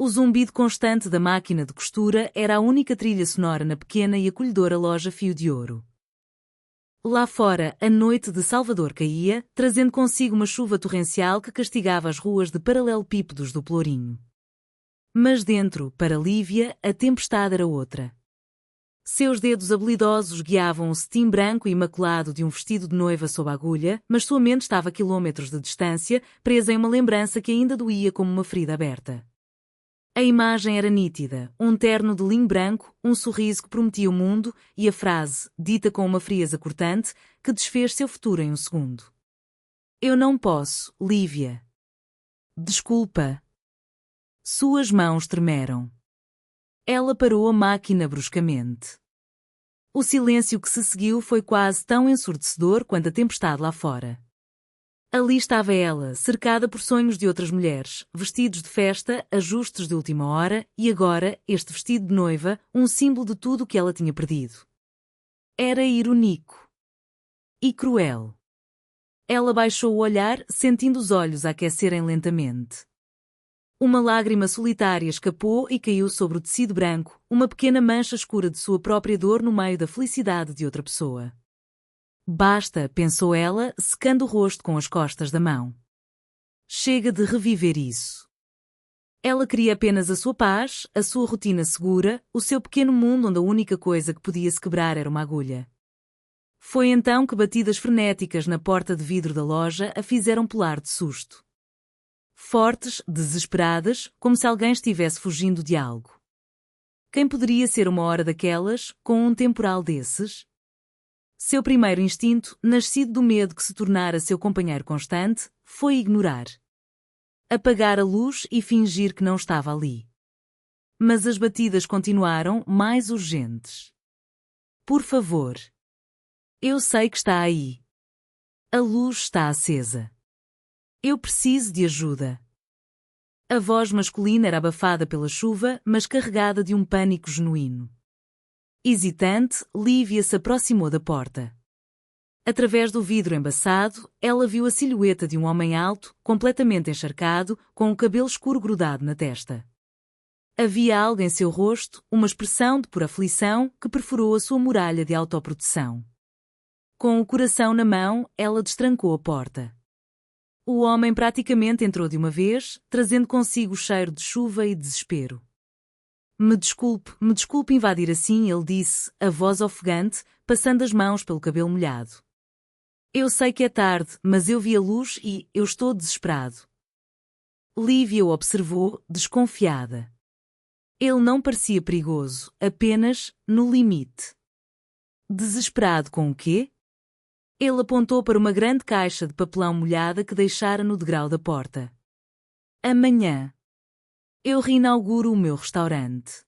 O zumbido constante da máquina de costura era a única trilha sonora na pequena e acolhedora loja Fio de Ouro. Lá fora, a noite de Salvador caía, trazendo consigo uma chuva torrencial que castigava as ruas de paralelepípedos do Pelourinho. Mas dentro, para Lívia, a tempestade era outra. Seus dedos habilidosos guiavam o cetim branco e imaculado de um vestido de noiva sob a agulha, mas sua mente estava a quilómetros de distância, presa em uma lembrança que ainda doía como uma ferida aberta. A imagem era nítida, um terno de linho branco, um sorriso que prometia o mundo e a frase, dita com uma frieza cortante, que desfez seu futuro em um segundo. Eu não posso, Lívia. Desculpa. Suas mãos tremeram. Ela parou a máquina bruscamente. O silêncio que se seguiu foi quase tão ensurdecedor quanto a tempestade lá fora. Ali estava ela, cercada por sonhos de outras mulheres, vestidos de festa, ajustes de última hora, e agora, este vestido de noiva, um símbolo de tudo o que ela tinha perdido. Era irônico. E cruel. Ela baixou o olhar, sentindo os olhos a aquecerem lentamente. Uma lágrima solitária escapou e caiu sobre o tecido branco, uma pequena mancha escura de sua própria dor no meio da felicidade de outra pessoa. Basta, pensou ela, secando o rosto com as costas da mão. Chega de reviver isso. Ela queria apenas a sua paz, a sua rotina segura, o seu pequeno mundo onde a única coisa que podia se quebrar era uma agulha. Foi então que batidas frenéticas na porta de vidro da loja a fizeram pular de susto. Fortes, desesperadas, como se alguém estivesse fugindo de algo. Quem poderia ser uma hora daquelas, com um temporal desses? Seu primeiro instinto, nascido do medo que se tornara seu companheiro constante, foi ignorar. Apagar a luz e fingir que não estava ali. Mas as batidas continuaram, mais urgentes. Por favor. Eu sei que está aí. A luz está acesa. Eu preciso de ajuda. A voz masculina era abafada pela chuva, mas carregada de um pânico genuíno. Hesitante, Lívia se aproximou da porta. Através do vidro embaçado, ela viu a silhueta de um homem alto, completamente encharcado, com o cabelo escuro grudado na testa. Havia algo em seu rosto, uma expressão de pura aflição, que perfurou a sua muralha de autoproteção. Com o coração na mão, ela destrancou a porta. O homem praticamente entrou de uma vez, trazendo consigo o cheiro de chuva e desespero. Me desculpe invadir assim, ele disse, a voz ofegante, passando as mãos pelo cabelo molhado. Eu sei que é tarde, mas eu vi a luz e eu estou desesperado. Lívia o observou, desconfiada. Ele não parecia perigoso, apenas no limite. Desesperado com o quê? Ele apontou para uma grande caixa de papelão molhada que deixara no degrau da porta. Amanhã. Eu reinauguro o meu restaurante.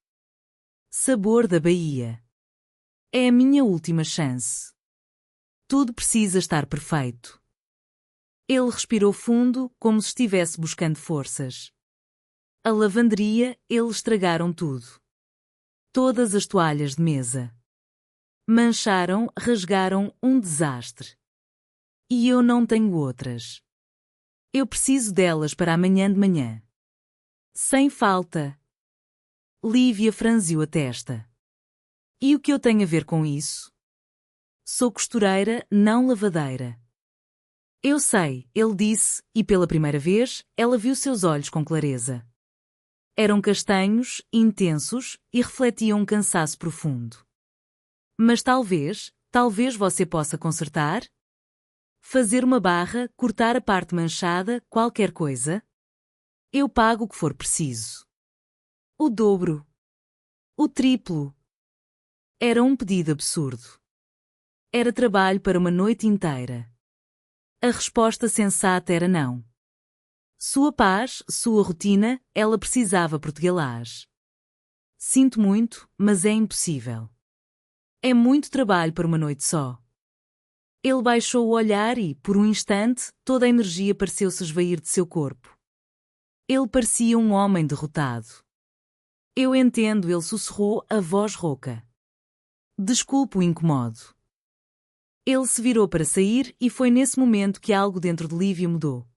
Sabor da Bahia. É a minha última chance. Tudo precisa estar perfeito. Ele respirou fundo, como se estivesse buscando forças. A lavanderia, eles estragaram tudo. Todas as toalhas de mesa. Mancharam, rasgaram, um desastre. E eu não tenho outras. Eu preciso delas para amanhã de manhã. Sem falta. Lívia franziu a testa. E o que eu tenho a ver com isso? Sou costureira, não lavadeira. Eu sei, ele disse, e pela primeira vez, ela viu seus olhos com clareza. Eram castanhos, intensos, e refletiam um cansaço profundo. Mas talvez você possa consertar? Fazer uma barra, cortar a parte manchada, qualquer coisa? Eu pago o que for preciso. O dobro. O triplo. Era um pedido absurdo. Era trabalho para uma noite inteira. A resposta sensata era não. Sua paz, sua rotina, ela precisava português. Sinto muito, mas é impossível. É muito trabalho para uma noite só. Ele baixou o olhar e, por um instante, toda a energia pareceu-se esvair de seu corpo. Ele parecia um homem derrotado. Eu entendo, ele sussurrou, a voz rouca. Desculpe o incomodo. Ele se virou para sair e foi nesse momento que algo dentro de Lívia mudou.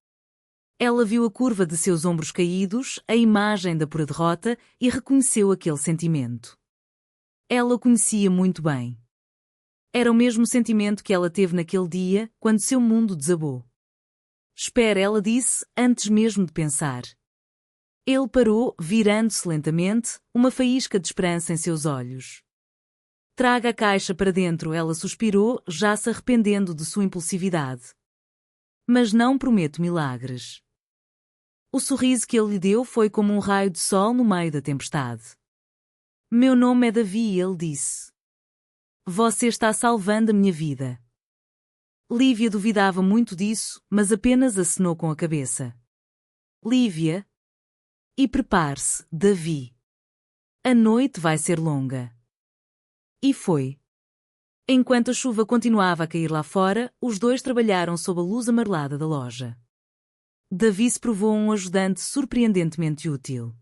Ela viu a curva de seus ombros caídos, a imagem da pura derrota, e reconheceu aquele sentimento. Ela o conhecia muito bem. Era o mesmo sentimento que ela teve naquele dia, quando seu mundo desabou. Espera, ela disse, antes mesmo de pensar. Ele parou, virando-se lentamente, uma faísca de esperança em seus olhos. Traga a caixa para dentro, ela suspirou, já se arrependendo de sua impulsividade. Mas não prometo milagres. O sorriso que ele lhe deu foi como um raio de sol no meio da tempestade. Meu nome é Davi, ele disse. Você está salvando a minha vida. Lívia duvidava muito disso, mas apenas acenou com a cabeça. Lívia. E prepare-se, Davi. A noite vai ser longa. E foi. Enquanto a chuva continuava a cair lá fora, os dois trabalharam sob a luz amarelada da loja. Davi se provou um ajudante surpreendentemente útil.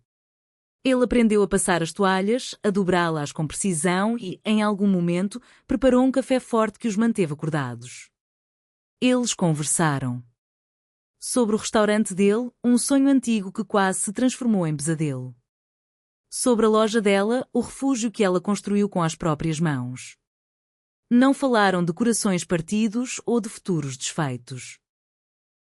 Ele aprendeu a passar as toalhas, a dobrá-las com precisão e, em algum momento, preparou um café forte que os manteve acordados. Eles conversaram. Sobre o restaurante dele, um sonho antigo que quase se transformou em pesadelo. Sobre a loja dela, o refúgio que ela construiu com as próprias mãos. Não falaram de corações partidos ou de futuros desfeitos.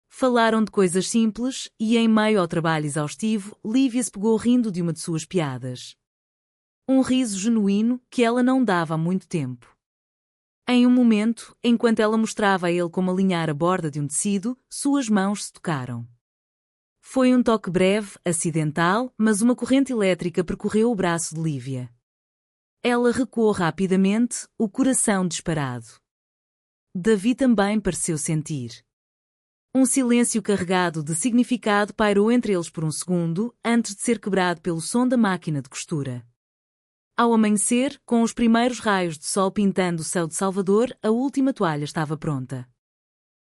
Falaram de coisas simples e, em meio ao trabalho exaustivo, Lívia se pegou rindo de uma de suas piadas. Um riso genuíno que ela não dava há muito tempo. Em um momento, enquanto ela mostrava a ele como alinhar a borda de um tecido, suas mãos se tocaram. Foi um toque breve, acidental, mas uma corrente elétrica percorreu o braço de Lívia. Ela recuou rapidamente, o coração disparado. Davi também pareceu sentir. Um silêncio carregado de significado pairou entre eles por um segundo, antes de ser quebrado pelo som da máquina de costura. Ao amanhecer, com os primeiros raios de sol pintando o céu de Salvador, a última toalha estava pronta.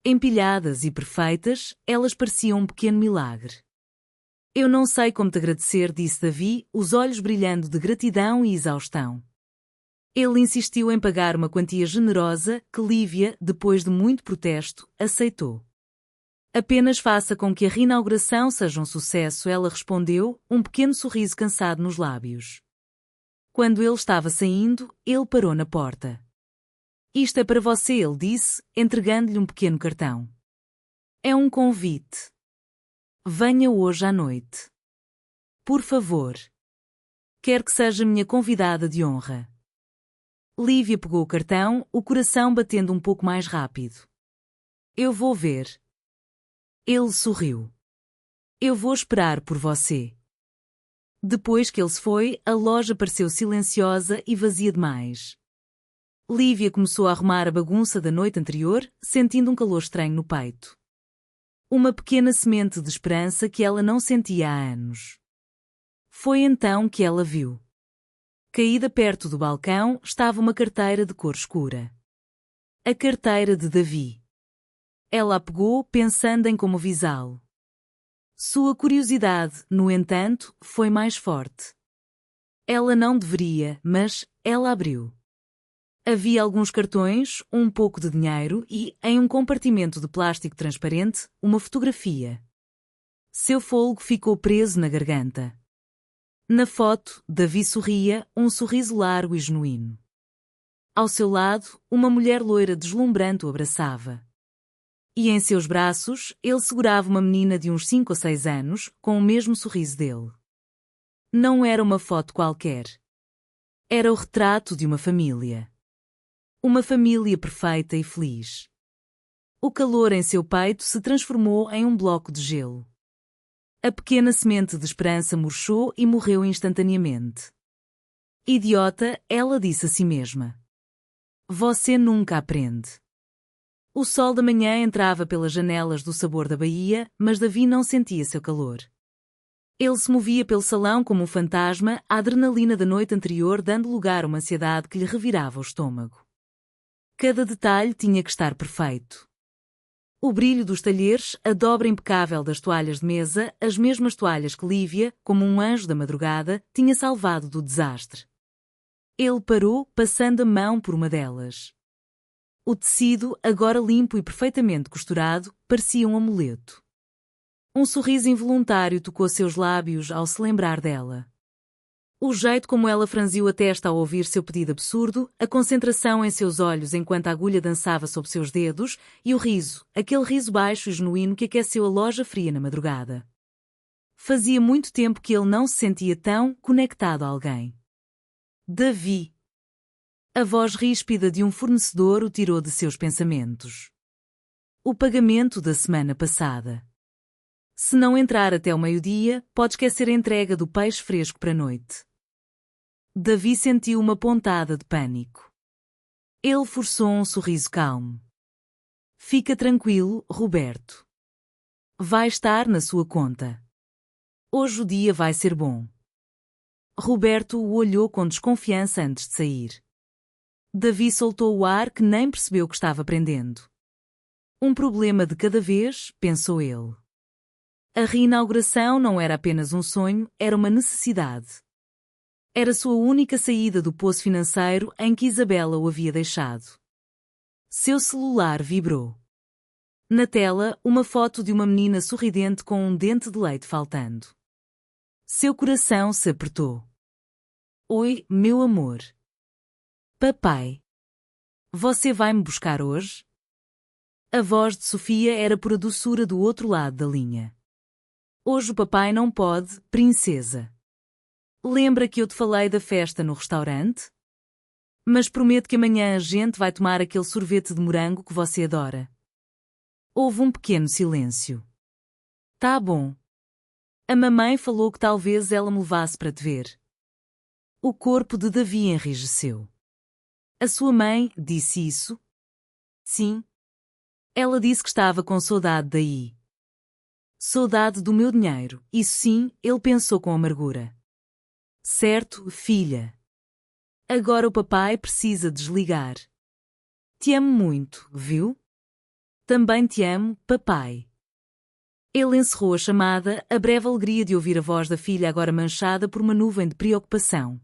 Empilhadas e perfeitas, elas pareciam um pequeno milagre. Eu não sei como te agradecer, disse Davi, os olhos brilhando de gratidão e exaustão. Ele insistiu em pagar uma quantia generosa, que Lívia, depois de muito protesto, aceitou. Apenas faça com que a reinauguração seja um sucesso, ela respondeu, um pequeno sorriso cansado nos lábios. Quando ele estava saindo, ele parou na porta. Isto é para você, ele disse, entregando-lhe um pequeno cartão. É um convite. Venha hoje à noite. Por favor. Quero que seja minha convidada de honra. Lívia pegou o cartão, o coração batendo um pouco mais rápido. Eu vou ver. Ele sorriu. Eu vou esperar por você. Depois que ele se foi, a loja pareceu silenciosa e vazia demais. Lívia começou a arrumar a bagunça da noite anterior, sentindo um calor estranho no peito. Uma pequena semente de esperança que ela não sentia há anos. Foi então que ela viu. Caída perto do balcão estava uma carteira de cor escura. A carteira de Davi. Ela a pegou, pensando em como avisá-lo. Sua curiosidade, no entanto, foi mais forte. Ela não deveria, mas ela abriu. Havia alguns cartões, um pouco de dinheiro e, em um compartimento de plástico transparente, uma fotografia. Seu fôlego ficou preso na garganta. Na foto, Davi sorria, um sorriso largo e genuíno. Ao seu lado, uma mulher loira deslumbrante o abraçava. E em seus braços, ele segurava uma menina de uns 5 ou 6 anos, com o mesmo sorriso dele. Não era uma foto qualquer. Era o retrato de uma família. Uma família perfeita e feliz. O calor em seu peito se transformou em um bloco de gelo. A pequena semente de esperança murchou e morreu instantaneamente. Idiota, ela disse a si mesma. Você nunca aprende. O sol da manhã entrava pelas janelas do sabor da Bahia, mas Davi não sentia seu calor. Ele se movia pelo salão como um fantasma, a adrenalina da noite anterior dando lugar a uma ansiedade que lhe revirava o estômago. Cada detalhe tinha que estar perfeito. O brilho dos talheres, a dobra impecável das toalhas de mesa, as mesmas toalhas que Lívia, como um anjo da madrugada, tinha salvado do desastre. Ele parou, passando a mão por uma delas. O tecido, agora limpo e perfeitamente costurado, parecia um amuleto. Um sorriso involuntário tocou seus lábios ao se lembrar dela. O jeito como ela franziu a testa ao ouvir seu pedido absurdo, a concentração em seus olhos enquanto a agulha dançava sob seus dedos, e o riso, aquele riso baixo e genuíno que aqueceu a loja fria na madrugada. Fazia muito tempo que ele não se sentia tão conectado a alguém. Davi. A voz ríspida de um fornecedor o tirou de seus pensamentos. O pagamento da semana passada. Se não entrar até o meio-dia, pode esquecer a entrega do peixe fresco para a noite. Davi sentiu uma pontada de pânico. Ele forçou um sorriso calmo. Fica tranquilo, Roberto. Vai estar na sua conta. Hoje o dia vai ser bom. Roberto o olhou com desconfiança antes de sair. Davi soltou o ar que nem percebeu que estava prendendo. Um problema de cada vez, pensou ele. A reinauguração não era apenas um sonho, era uma necessidade. Era sua única saída do poço financeiro em que Isabela o havia deixado. Seu celular vibrou. Na tela, uma foto de uma menina sorridente com um dente de leite faltando. Seu coração se apertou. Oi, meu amor. Papai. Você vai me buscar hoje? A voz de Sofia era pura doçura do outro lado da linha. Hoje o papai não pode, princesa. Lembra que eu te falei da festa no restaurante? Mas prometo que amanhã a gente vai tomar aquele sorvete de morango que você adora. Houve um pequeno silêncio. Tá bom. A mamãe falou que talvez ela me levasse para te ver. O corpo de Davi enrijeceu. A sua mãe disse isso? Sim. Ela disse que estava com saudade daí. Saudade do meu dinheiro, isso sim, ele pensou com amargura. Certo, filha. Agora o papai precisa desligar. Te amo muito, viu? Também te amo, papai. Ele encerrou a chamada, a breve alegria de ouvir a voz da filha agora manchada por uma nuvem de preocupação.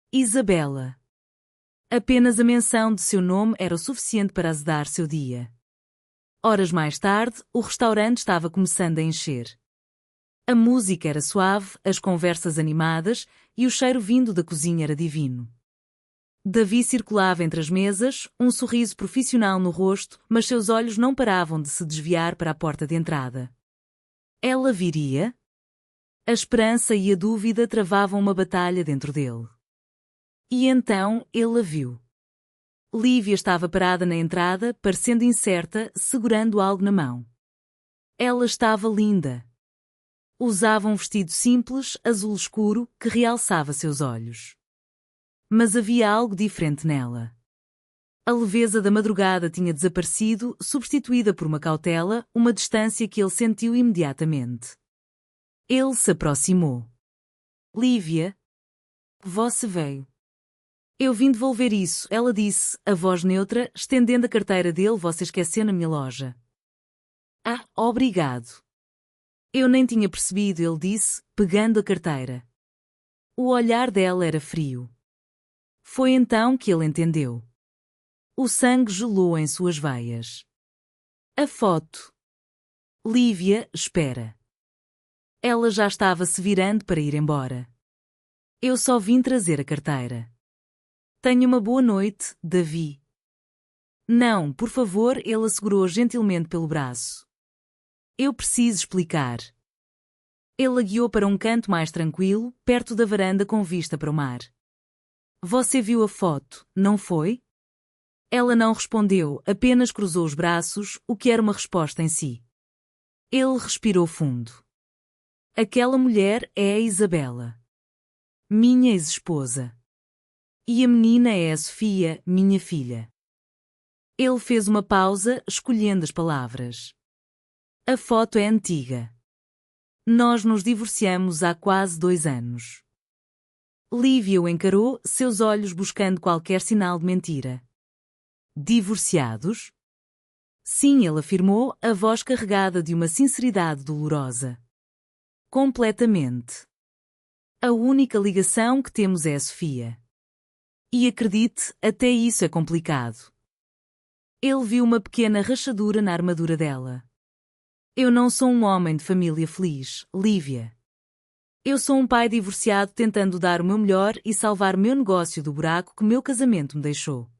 Isabela. Apenas a menção de seu nome era o suficiente para azedar seu dia. Horas mais tarde, o restaurante estava começando a encher. A música era suave, as conversas animadas, e o cheiro vindo da cozinha era divino. Davi circulava entre as mesas, um sorriso profissional no rosto, mas seus olhos não paravam de se desviar para a porta de entrada. Ela viria? A esperança e a dúvida travavam uma batalha dentro dele. E então ele a viu. Lívia estava parada na entrada, parecendo incerta, segurando algo na mão. Ela estava linda. Usava um vestido simples, azul escuro, que realçava seus olhos. Mas havia algo diferente nela. A leveza da madrugada tinha desaparecido, substituída por uma cautela, uma distância que ele sentiu imediatamente. Ele se aproximou. Lívia. Você veio. Eu vim devolver isso, ela disse, a voz neutra, estendendo a carteira dele. Você esqueceu na minha loja. Ah, obrigado. Eu nem tinha percebido, ele disse, pegando a carteira. O olhar dela era frio. Foi então que ele entendeu. O sangue gelou em suas veias. A foto. Lívia, espera. Ela já estava se virando para ir embora. Eu só vim trazer a carteira. Tenha uma boa noite, Davi. Não, por favor, ele a segurou gentilmente pelo braço. Eu preciso explicar. Ele a guiou para um canto mais tranquilo, perto da varanda com vista para o mar. Você viu a foto, não foi? Ela não respondeu, apenas cruzou os braços, o que era uma resposta em si. Ele respirou fundo. Aquela mulher é a Isabela. Minha ex-esposa. E a menina é a Sofia, minha filha. Ele fez uma pausa, escolhendo as palavras. A foto é antiga. Nós nos divorciamos há quase 2 anos. Lívia o encarou, seus olhos buscando qualquer sinal de mentira. Divorciados? Sim, ele afirmou, a voz carregada de uma sinceridade dolorosa. Completamente. A única ligação que temos é a Sofia. E acredite, até isso é complicado. Ele viu uma pequena rachadura na armadura dela. Eu não sou um homem de família feliz, Lívia. Eu sou um pai divorciado tentando dar o meu melhor e salvar meu negócio do buraco que meu casamento me deixou.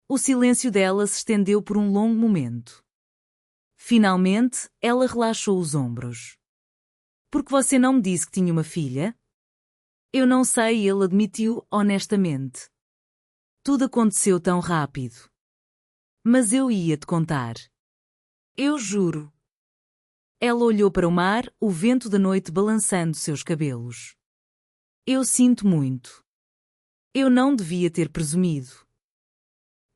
O silêncio dela se estendeu por um longo momento. Finalmente, ela relaxou os ombros. Por que você não me disse que tinha uma filha? Eu não sei, ele admitiu honestamente. Tudo aconteceu tão rápido. Mas eu ia te contar. Eu juro. Ela olhou para o mar, o vento da noite balançando seus cabelos. Eu sinto muito. Eu não devia ter presumido.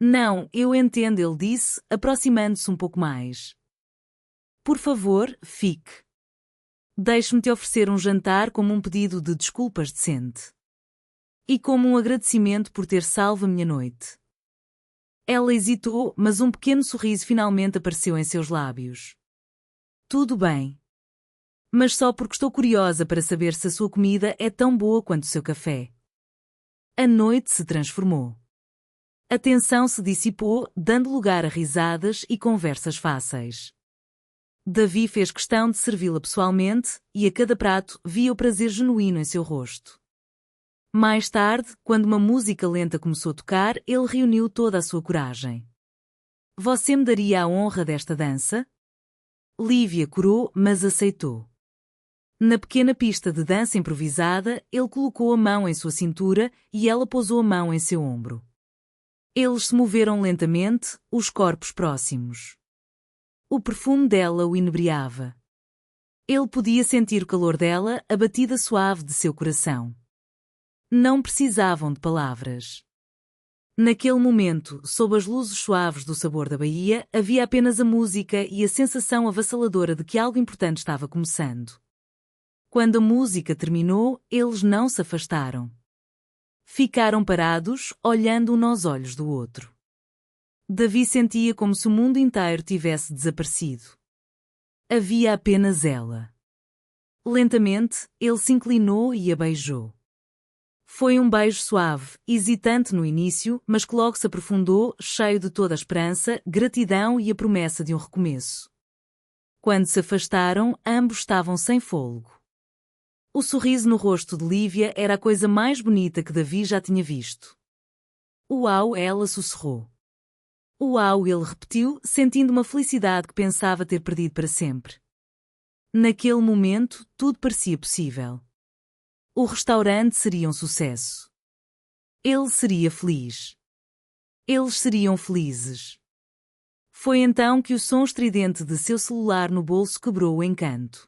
Não, eu entendo, ele disse, aproximando-se um pouco mais. Por favor, fique. Deixe-me te oferecer um jantar como um pedido de desculpas decente. E como um agradecimento por ter salvo a minha noite. Ela hesitou, mas um pequeno sorriso finalmente apareceu em seus lábios. Tudo bem. Mas só porque estou curiosa para saber se a sua comida é tão boa quanto o seu café. A noite se transformou. A tensão se dissipou, dando lugar a risadas e conversas fáceis. Davi fez questão de servi-la pessoalmente, e a cada prato via o prazer genuíno em seu rosto. Mais tarde, quando uma música lenta começou a tocar, ele reuniu toda a sua coragem. Você me daria a honra desta dança? Lívia corou, mas aceitou. Na pequena pista de dança improvisada, ele colocou a mão em sua cintura e ela pousou a mão em seu ombro. Eles se moveram lentamente, os corpos próximos. O perfume dela o inebriava. Ele podia sentir o calor dela, a batida suave de seu coração. Não precisavam de palavras. Naquele momento, sob as luzes suaves do sabor da Baía, havia apenas a música e a sensação avassaladora de que algo importante estava começando. Quando a música terminou, eles não se afastaram. Ficaram parados, olhando um nos olhos do outro. Davi sentia como se o mundo inteiro tivesse desaparecido. Havia apenas ela. Lentamente, ele se inclinou e a beijou. Foi um beijo suave, hesitante no início, mas que logo se aprofundou, cheio de toda a esperança, gratidão e a promessa de um recomeço. Quando se afastaram, ambos estavam sem fôlego. O sorriso no rosto de Lívia era a coisa mais bonita que Davi já tinha visto. Uau, ela sussurrou. Uau, ele repetiu, sentindo uma felicidade que pensava ter perdido para sempre. Naquele momento, tudo parecia possível. O restaurante seria um sucesso. Ele seria feliz. Eles seriam felizes. Foi então que o som estridente de seu celular no bolso quebrou o encanto.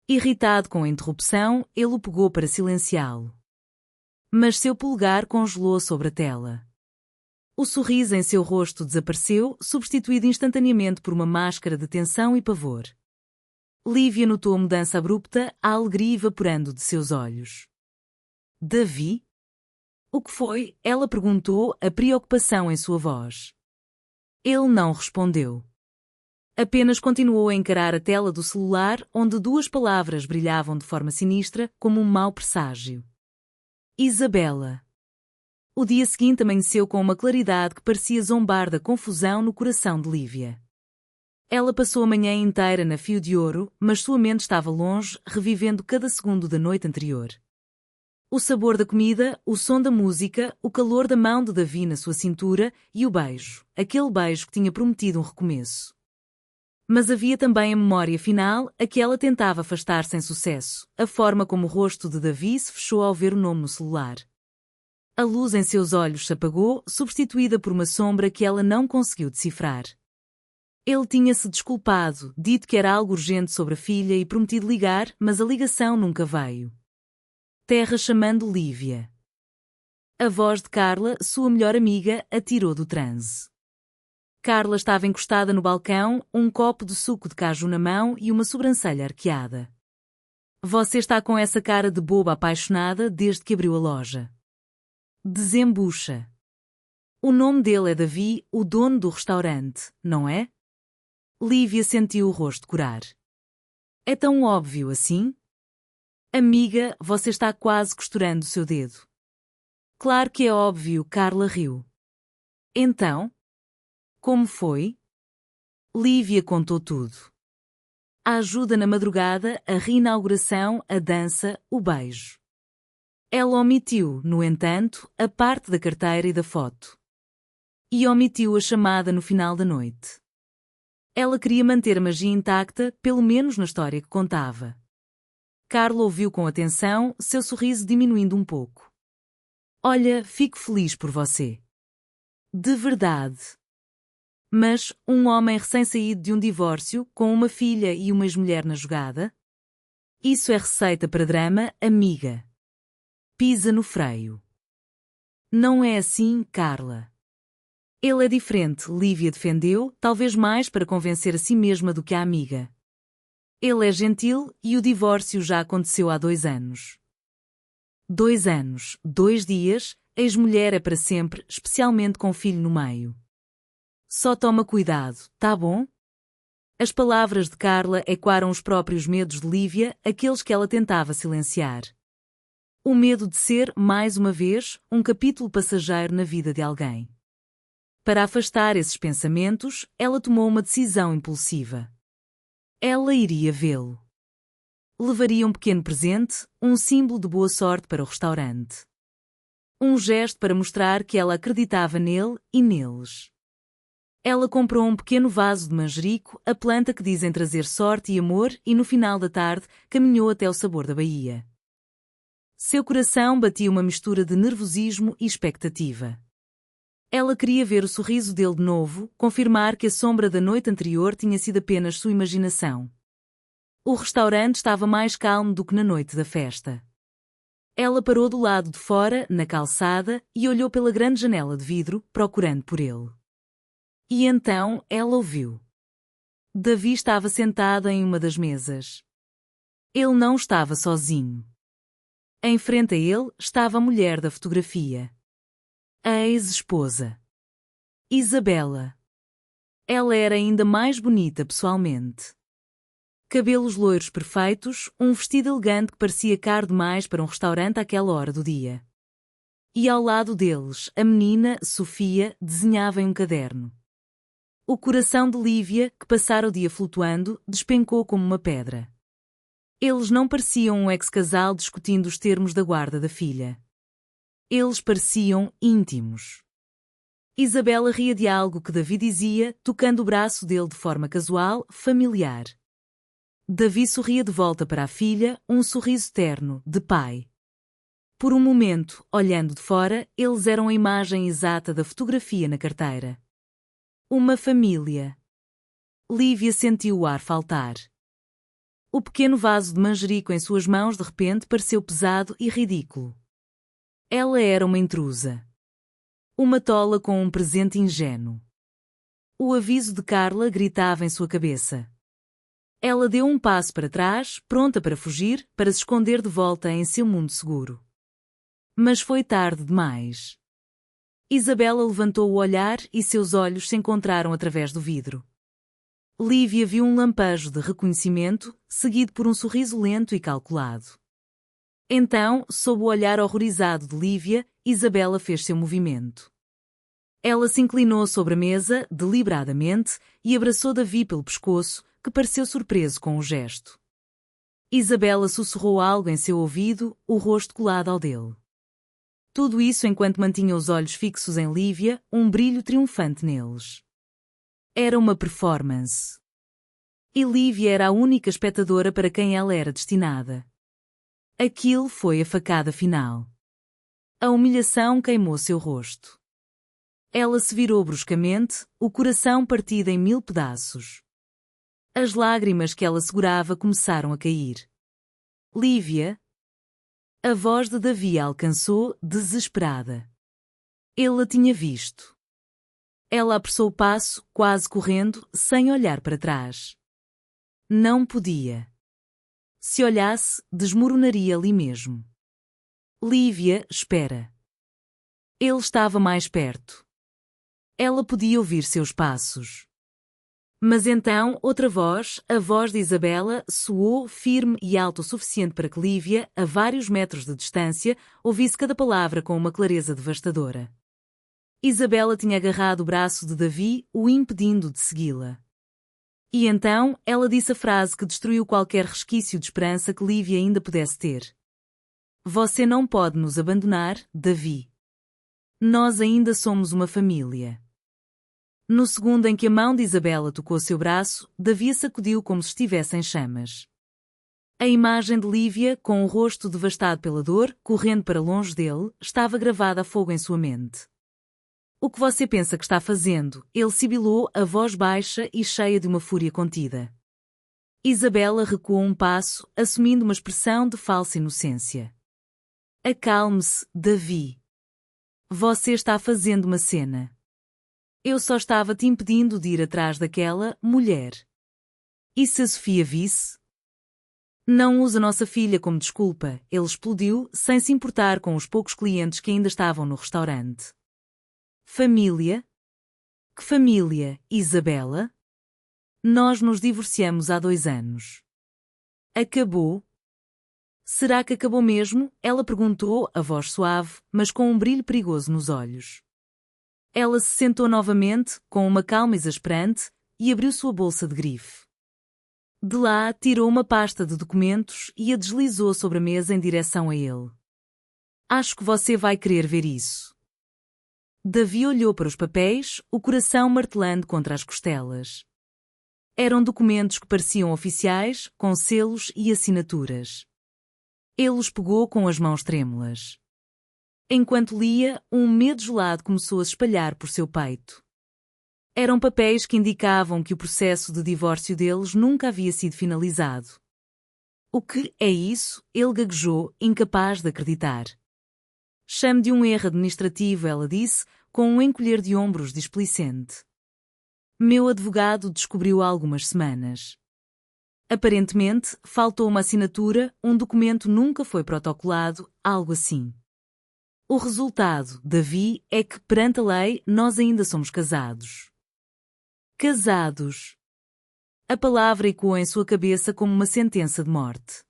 Irritado com a interrupção, ele o pegou para silenciá-lo. Mas seu polegar congelou sobre a tela. O sorriso em seu rosto desapareceu, substituído instantaneamente por uma máscara de tensão e pavor. Lívia notou a mudança abrupta, a alegria evaporando de seus olhos. Davi? O que foi? Ela perguntou, a preocupação em sua voz. Ele não respondeu. Apenas continuou a encarar a tela do celular, onde duas palavras brilhavam de forma sinistra, como um mau presságio. Isabela. O dia seguinte amanheceu com uma claridade que parecia zombar da confusão no coração de Lívia. Ela passou a manhã inteira na Fio de Ouro, mas sua mente estava longe, revivendo cada segundo da noite anterior. O sabor da comida, o som da música, o calor da mão de Davi na sua cintura e o beijo, aquele beijo que tinha prometido um recomeço. Mas havia também a memória final, a que ela tentava afastar sem sucesso, a forma como o rosto de Davi se fechou ao ver o nome no celular. A luz em seus olhos se apagou, substituída por uma sombra que ela não conseguiu decifrar. Ele tinha-se desculpado, dito que era algo urgente sobre a filha e prometido ligar, mas a ligação nunca veio. Terra chamando Lívia. A voz de Carla, sua melhor amiga, a tirou do transe. Carla estava encostada no balcão, um copo de suco de caju na mão e uma sobrancelha arqueada. Você está com essa cara de boba apaixonada desde que abriu a loja. Desembucha. O nome dele é Davi, o dono do restaurante, não é? Lívia sentiu o rosto corar. É tão óbvio assim? Amiga, você está quase costurando o seu dedo. Claro que é óbvio, Carla riu. Então? Como foi? Lívia contou tudo. A ajuda na madrugada, a reinauguração, a dança, o beijo. Ela omitiu, no entanto, a parte da carteira e da foto. E omitiu a chamada no final da noite. Ela queria manter a magia intacta, pelo menos na história que contava. Carla ouviu com atenção, seu sorriso diminuindo um pouco. Olha, fico feliz por você. De verdade. Mas, um homem recém-saído de um divórcio, com uma filha e uma ex-mulher na jogada? Isso é receita para drama, amiga. Pisa no freio. Não é assim, Carla. Ele é diferente, Lívia defendeu, talvez mais para convencer a si mesma do que a amiga. Ele é gentil e o divórcio já aconteceu há 2 anos. 2 anos, 2 dias, a ex-mulher é para sempre, especialmente com filho no meio. Só toma cuidado, tá bom? As palavras de Carla ecoaram os próprios medos de Lívia, aqueles que ela tentava silenciar. O medo de ser, mais uma vez, um capítulo passageiro na vida de alguém. Para afastar esses pensamentos, ela tomou uma decisão impulsiva. Ela iria vê-lo. Levaria um pequeno presente, um símbolo de boa sorte para o restaurante. Um gesto para mostrar que ela acreditava nele e neles. Ela comprou um pequeno vaso de manjerico, a planta que dizem trazer sorte e amor, e no final da tarde, caminhou até o sabor da Bahia. Seu coração batia uma mistura de nervosismo e expectativa. Ela queria ver o sorriso dele de novo, confirmar que a sombra da noite anterior tinha sido apenas sua imaginação. O restaurante estava mais calmo do que na noite da festa. Ela parou do lado de fora, na calçada, e olhou pela grande janela de vidro, procurando por ele. E então ela ouviu. Davi estava sentado em uma das mesas. Ele não estava sozinho. Em frente a ele estava a mulher da fotografia. A ex-esposa. Isabela. Ela era ainda mais bonita pessoalmente. Cabelos loiros perfeitos, um vestido elegante que parecia caro demais para um restaurante àquela hora do dia. E ao lado deles, a menina, Sofia, desenhava em um caderno. O coração de Lívia, que passara o dia flutuando, despencou como uma pedra. Eles não pareciam um ex-casal discutindo os termos da guarda da filha. Eles pareciam íntimos. Isabela ria de algo que Davi dizia, tocando o braço dele de forma casual, familiar. Davi sorria de volta para a filha, um sorriso terno, de pai. Por um momento, olhando de fora, eles eram a imagem exata da fotografia na carteira. Uma família. Lívia sentiu o ar faltar. O pequeno vaso de manjerico em suas mãos de repente pareceu pesado e ridículo. Ela era uma intrusa. Uma tola com um presente ingênuo. O aviso de Carla gritava em sua cabeça. Ela deu um passo para trás, pronta para fugir, para se esconder de volta em seu mundo seguro. Mas foi tarde demais. Isabela levantou o olhar e seus olhos se encontraram através do vidro. Lívia viu um lampejo de reconhecimento, seguido por um sorriso lento e calculado. Então, sob o olhar horrorizado de Lívia, Isabela fez seu movimento. Ela se inclinou sobre a mesa, deliberadamente, e abraçou Davi pelo pescoço, que pareceu surpreso com o gesto. Isabela sussurrou algo em seu ouvido, o rosto colado ao dele. Tudo isso enquanto mantinha os olhos fixos em Lívia, um brilho triunfante neles. Era uma performance. E Lívia era a única espectadora para quem ela era destinada. Aquilo foi a facada final. A humilhação queimou seu rosto. Ela se virou bruscamente, o coração partido em 1000 pedaços. As lágrimas que ela segurava começaram a cair. Lívia. A voz de Davi a alcançou, desesperada. Ele a tinha visto. Ela apressou o passo, quase correndo, sem olhar para trás. Não podia. Se olhasse, desmoronaria ali mesmo. Lívia, espera. Ele estava mais perto. Ela podia ouvir seus passos. Mas então, outra voz, a voz de Isabela, soou firme e alto o suficiente para que Lívia, a vários metros de distância, ouvisse cada palavra com uma clareza devastadora. Isabela tinha agarrado o braço de Davi, o impedindo de segui-la. E então, ela disse a frase que destruiu qualquer resquício de esperança que Lívia ainda pudesse ter. Você não pode nos abandonar, Davi. Nós ainda somos uma família. No segundo em que a mão de Isabela tocou seu braço, Davi a sacudiu como se estivesse em chamas. A imagem de Lívia, com o rosto devastado pela dor, correndo para longe dele, estava gravada a fogo em sua mente. O que você pensa que está fazendo? Ele sibilou, a voz baixa e cheia de uma fúria contida. Isabela recuou um passo, assumindo uma expressão de falsa inocência. Acalme-se, Davi. Você está fazendo uma cena. Eu só estava te impedindo de ir atrás daquela mulher. E se a Sofia visse? Não use a nossa filha como desculpa, ele explodiu, sem se importar com os poucos clientes que ainda estavam no restaurante. Família? Que família, Isabela? Nós nos divorciamos há 2 anos. Acabou? Será que acabou mesmo? Ela perguntou, a voz suave, mas com um brilho perigoso nos olhos. Ela se sentou novamente, com uma calma exasperante, e abriu sua bolsa de grife. De lá, tirou uma pasta de documentos e a deslizou sobre a mesa em direção a ele. Acho que você vai querer ver isso. Davi olhou para os papéis, o coração martelando contra as costelas. Eram documentos que pareciam oficiais, com selos e assinaturas. Ele os pegou com as mãos trêmulas. Enquanto lia, um medo gelado começou a se espalhar por seu peito. Eram papéis que indicavam que o processo de divórcio deles nunca havia sido finalizado. O que é isso? Ele gaguejou, incapaz de acreditar. Chame de um erro administrativo, ela disse, com um encolher de ombros displicente. Meu advogado descobriu há algumas semanas. Aparentemente, faltou uma assinatura, um documento nunca foi protocolado, algo assim. O resultado, Davi, é que, perante a lei, nós ainda somos casados. Casados. A palavra ecoou em sua cabeça como uma sentença de morte.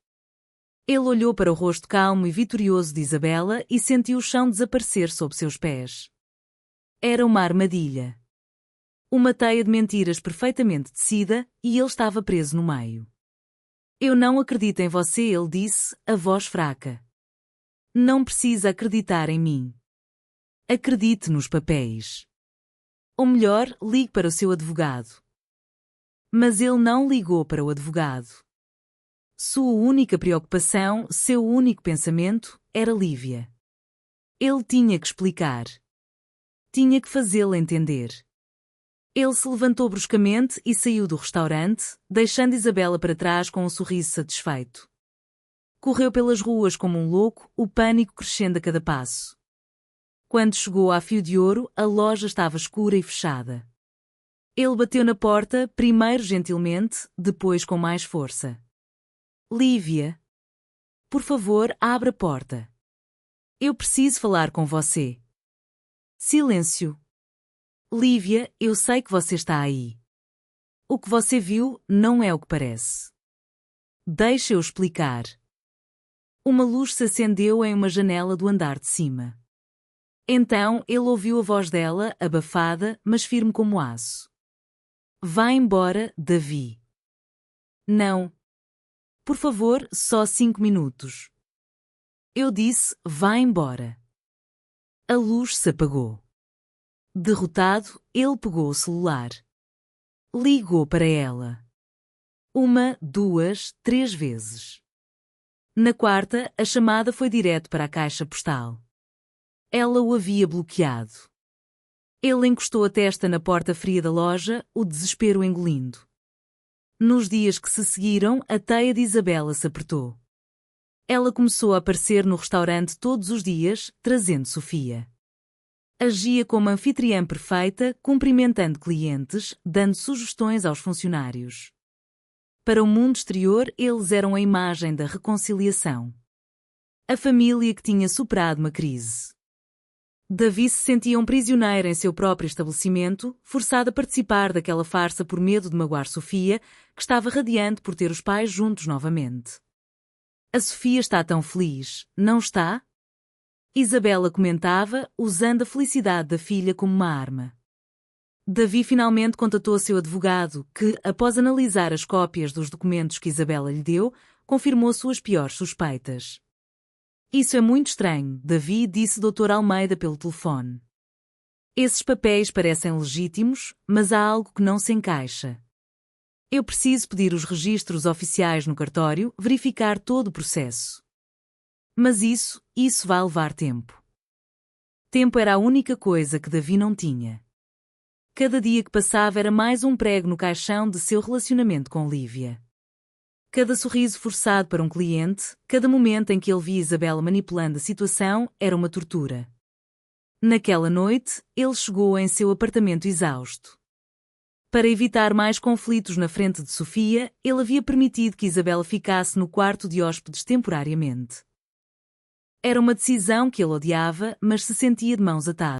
Ele olhou para o rosto calmo e vitorioso de Isabela e sentiu o chão desaparecer sob seus pés. Era uma armadilha. Uma teia de mentiras perfeitamente tecida, e ele estava preso no meio. Eu não acredito em você, ele disse, a voz fraca. Não precisa acreditar em mim. Acredite nos papéis. Ou melhor, ligue para o seu advogado. Mas ele não ligou para o advogado. Sua única preocupação, seu único pensamento, era Lívia. Ele tinha que explicar. Tinha que fazê-la entender. Ele se levantou bruscamente e saiu do restaurante, deixando Isabela para trás com um sorriso satisfeito. Correu pelas ruas como um louco, o pânico crescendo a cada passo. Quando chegou à Fio de Ouro, a loja estava escura e fechada. Ele bateu na porta, primeiro gentilmente, depois com mais força. Lívia. Por favor, abra a porta. Eu preciso falar com você. Silêncio. Lívia, eu sei que você está aí. O que você viu não é o que parece. Deixa eu explicar. Uma luz se acendeu em uma janela do andar de cima. Então ele ouviu a voz dela, abafada, mas firme como aço. Vá embora, Davi. Não. Por favor, só 5 minutos. Eu disse, vá embora. A luz se apagou. Derrotado, ele pegou o celular. Ligou para ela. 1, 2, 3 vezes. Na quarta, a chamada foi direto para a caixa postal. Ela o havia bloqueado. Ele encostou a testa na porta fria da loja, o desespero engolindo. Nos dias que se seguiram, a teia de Isabela se apertou. Ela começou a aparecer no restaurante todos os dias, trazendo Sofia. Agia como anfitriã perfeita, cumprimentando clientes, dando sugestões aos funcionários. Para o mundo exterior, eles eram a imagem da reconciliação. A família que tinha superado uma crise. Davi se sentia um prisioneiro em seu próprio estabelecimento, forçado a participar daquela farsa por medo de magoar Sofia, que estava radiante por ter os pais juntos novamente. A Sofia está tão feliz, não está? Isabela comentava, usando a felicidade da filha como uma arma. Davi finalmente contatou seu advogado, que, após analisar as cópias dos documentos que Isabela lhe deu, confirmou suas piores suspeitas. Isso é muito estranho, Davi, disse Dr. Almeida pelo telefone. Esses papéis parecem legítimos, mas há algo que não se encaixa. Eu preciso pedir os registros oficiais no cartório, verificar todo o processo. Mas isso vai levar tempo. Tempo era a única coisa que Davi não tinha. Cada dia que passava era mais um prego no caixão de seu relacionamento com Lívia. Cada sorriso forçado para um cliente, cada momento em que ele via Isabela manipulando a situação, era uma tortura. Naquela noite, ele chegou em seu apartamento exausto. Para evitar mais conflitos na frente de Sofia, ele havia permitido que Isabela ficasse no quarto de hóspedes temporariamente. Era uma decisão que ele odiava, mas se sentia de mãos atadas.